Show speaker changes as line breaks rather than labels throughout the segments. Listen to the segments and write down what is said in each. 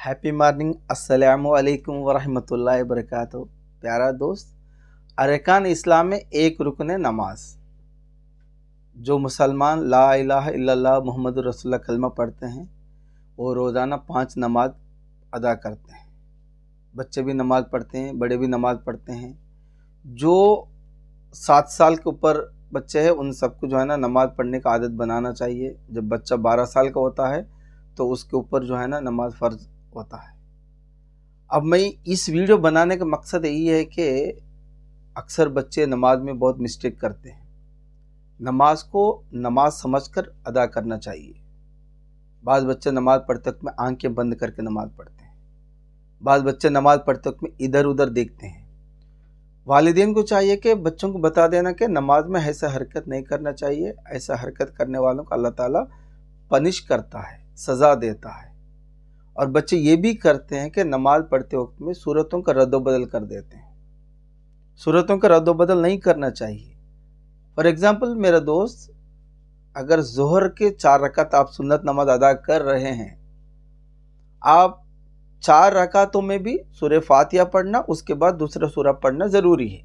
Happy morning, अस्सलामु अलैकुम वरहमतुल्लाहि वबरकातुहू। प्यारा दोस्त, अरकान इस्लाम में एक रुकन है नमाज। जो मुसलमान ला इलाहा इल्लल्लाह मुहम्मदुर रसूलुल्लाह कलमा पढ़ते हैं वो रोज़ाना 5 नमाज अदा करते हैं। बच्चे भी नमाज पढ़ते हैं, बड़े भी नमाज पढ़ते हैं। जो 7 साल के ऊपर बच्चे हैं उन सबको जो है ना नमाज पढ़ने का आदत बनाना चाहिए। जब बच्चा 12 साल का होता है तो उसके ऊपर जो है ना नमाज फ़र्ज होता है। अब मैं इस वीडियो बनाने का मकसद यही है कि अक्सर बच्चे नमाज में बहुत मिस्टेक करते हैं। नमाज को नमाज समझकर अदा करना चाहिए। बाज़ बच्चे नमाज पढ़ते वक्त में आंखें बंद करके नमाज पढ़ते हैं। बाज़ बच्चे नमाज पढ़ते वक्त में इधर उधर देखते हैं। वालिदैन को चाहिए कि बच्चों को बता देना कि नमाज में ऐसा हरकत नहीं करना चाहिए। ऐसा हरकत करने वालों को अल्लाह ताला पनिश करता है, सज़ा देता है। और बच्चे ये भी करते हैं कि नमाज पढ़ते वक्त में सूरतों का रद्द-ओ-बदल कर देते हैं। सूरतों का रद्द-ओ-बदल नहीं करना चाहिए। फॉर एग्ज़ाम्पल मेरा दोस्त, अगर ज़ोहर के 4 रकात आप सुन्नत नमाज अदा कर रहे हैं, आप 4 रकातों में भी सूरह फातिहा पढ़ना, उसके बाद दूसरा सूरा पढ़ना ज़रूरी है।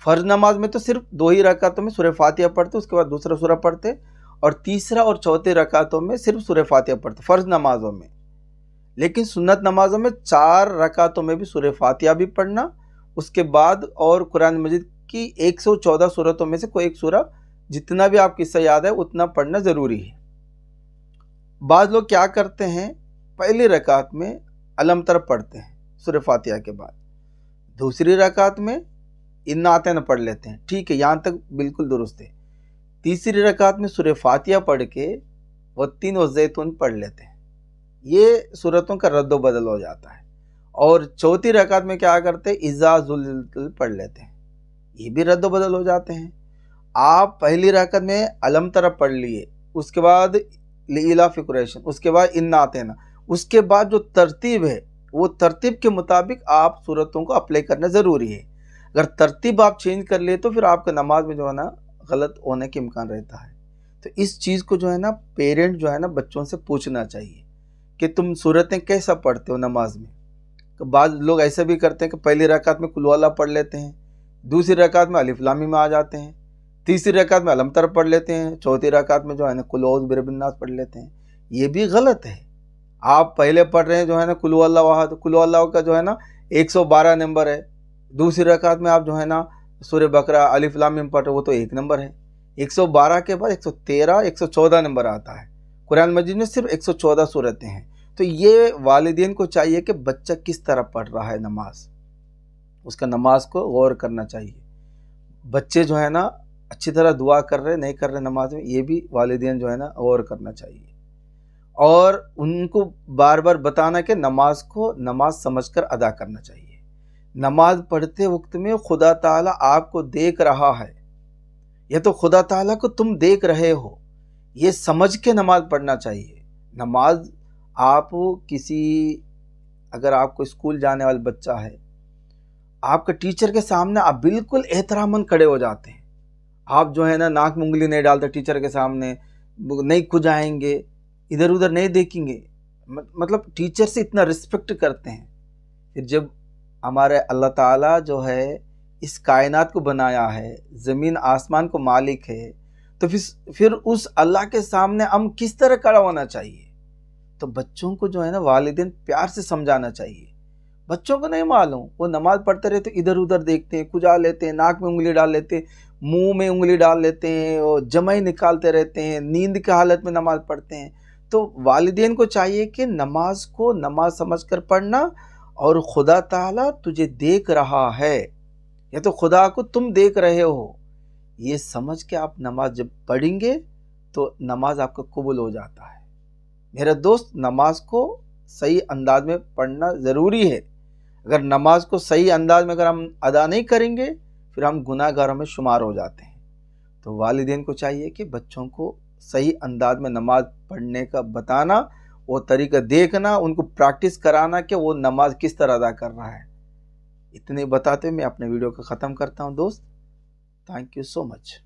फ़र्ज नमाज में तो सिर्फ 2 ही रकातों में सूरह फातिहा पढ़ते, उसके बाद दूसरा सूरा पढ़ते, और तीसरा और चौथे रकातों में सिर्फ सूरह फातिहा पढ़ते फ़र्ज नमाजों में। लेकिन सुन्नत नमाजों में 4 रकातों में भी सूरह फातिहा भी पढ़ना, उसके बाद और कुरान मजीद की 114 सूरतों में से कोई एक सूरा, जितना भी आपको किस्सा याद है उतना पढ़ना ज़रूरी है। बाज़ लोग क्या करते हैं, पहली रकात में अलम तरफ पढ़ते हैं सूरह फातिहा के बाद, दूसरी रकात में इन्ना आतैना पढ़ लेते हैं। ठीक है, यहाँ तक बिल्कुल दुरुस्त है। तीसरी रकात में सूरह फातिहा पढ़ के वो 3 वज़ैतून पढ़ लेते हैं। ये सूरतों का रद्द बदल हो जाता है। और चौथी रकात में क्या करते हैं, इज़ा ज़ुल्ज़िलज़िल पढ़ लेते हैं। ये भी रद्द बदल हो जाते हैं। आप पहली रकात में अलम तरफ पढ़ लिए, उसके बाद लिइलाफ़ि कुरैश, उसके बाद इन्ना आतैना, उसके बाद जो तरतीब है वो तरतीब के मुताबिक आप सूरतों को अप्लाई करना ज़रूरी है। अगर तरतीब आप चेंज कर लिए तो फिर आपका नमाज में जो है ना गलत होने के इम्कान रहता है। तो इस चीज़ को जो है ना पेरेंट जो है ना बच्चों से पूछना चाहिए कि तुम सूरतें कैसा पढ़ते हो नमाज में। तो बाज़ लोग ऐसा भी करते हैं कि पहली रकात में कुल हुवल्लाह पढ़ लेते हैं, दूसरी रकात में अलिफ लाम मीम आ जाते हैं, तीसरी रकात में अलम तरफ पढ़ लेते हैं, चौथी रकात में जो है ना कुल औज़ु बिरब्बिन नास पढ़ लेते हैं। ये भी गलत है। आप पहले पढ़ रहे हैं जो है ना कुल हुवल्लाह अहद, कुल हुवल्लाह का जो है ना 112 नंबर है। दूसरी रकात में आप जो है ना सूरह बकरा अलिफ लाम मीम पढ़ रहे, वो तो 1 नंबर है। 112 के बाद 113, 114 नंबर आता है। कुरान मजीद में सिर्फ 114 सूरतें हैं। तो ये वालिदैन को चाहिए कि बच्चा किस तरह पढ़ रहा है नमाज, उसका नमाज को गौर करना चाहिए। बच्चे जो है ना अच्छी तरह दुआ कर रहे नहीं कर रहे नमाज में, ये भी वालिदैन जो है ना गौर करना चाहिए। और उनको बार बार बताना कि नमाज को नमाज समझकर अदा करना चाहिए। नमाज पढ़ते वक्त में खुदा ताला आपको देख रहा है, ये तो खुदा ताला को तुम देख रहे हो, ये समझ के नमाज पढ़ना चाहिए। नमाज आप अगर आपको स्कूल जाने वाला बच्चा है, आपके टीचर के सामने आप बिल्कुल एहतरामन खड़े हो जाते हैं। आप जो है ना नाक में उंगली नहीं डालते टीचर के सामने, नहीं खुजाएंगे, इधर उधर नहीं देखेंगे, मतलब टीचर से इतना रिस्पेक्ट करते हैं। फिर जब हमारे अल्लाह ताला जो है इस कायनात को बनाया है, ज़मीन आसमान को मालिक है, तो फिर उस अल्लाह के सामने हम किस तरह खड़ा होना चाहिए। तो बच्चों को जो है ना वालिदैन प्यार से समझाना चाहिए। बच्चों को नहीं मालूम, वो नमाज पढ़ते रहते इधर उधर देखते हैं, खुजा लेते हैं, नाक में उंगली डाल लेते हैं, मुंह में उंगली डाल लेते हैं, और जमाई निकालते रहते हैं, नींद की हालत में नमाज पढ़ते हैं। तो वालिदैन को चाहिए कि नमाज को नमाज समझकर पढ़ना, और खुदा ताला तुझे देख रहा है, या तो खुदा को तुम देख रहे हो, ये समझ के आप नमाज जब पढ़ेंगे तो नमाज आपका कबूल हो जाता है। मेरा दोस्त, नमाज को सही अंदाज में पढ़ना ज़रूरी है। अगर नमाज को सही अंदाज में अगर हम अदा नहीं करेंगे फिर हम गुनाहगारों में शुमार हो जाते हैं। तो वालिदैन को चाहिए कि बच्चों को सही अंदाज में नमाज पढ़ने का बताना, वो तरीका देखना, उनको प्रैक्टिस कराना कि वो नमाज किस तरह अदा कर रहा है। इतने बताते मैं अपने वीडियो को ख़त्म करता हूँ दोस्त। Thank you so much.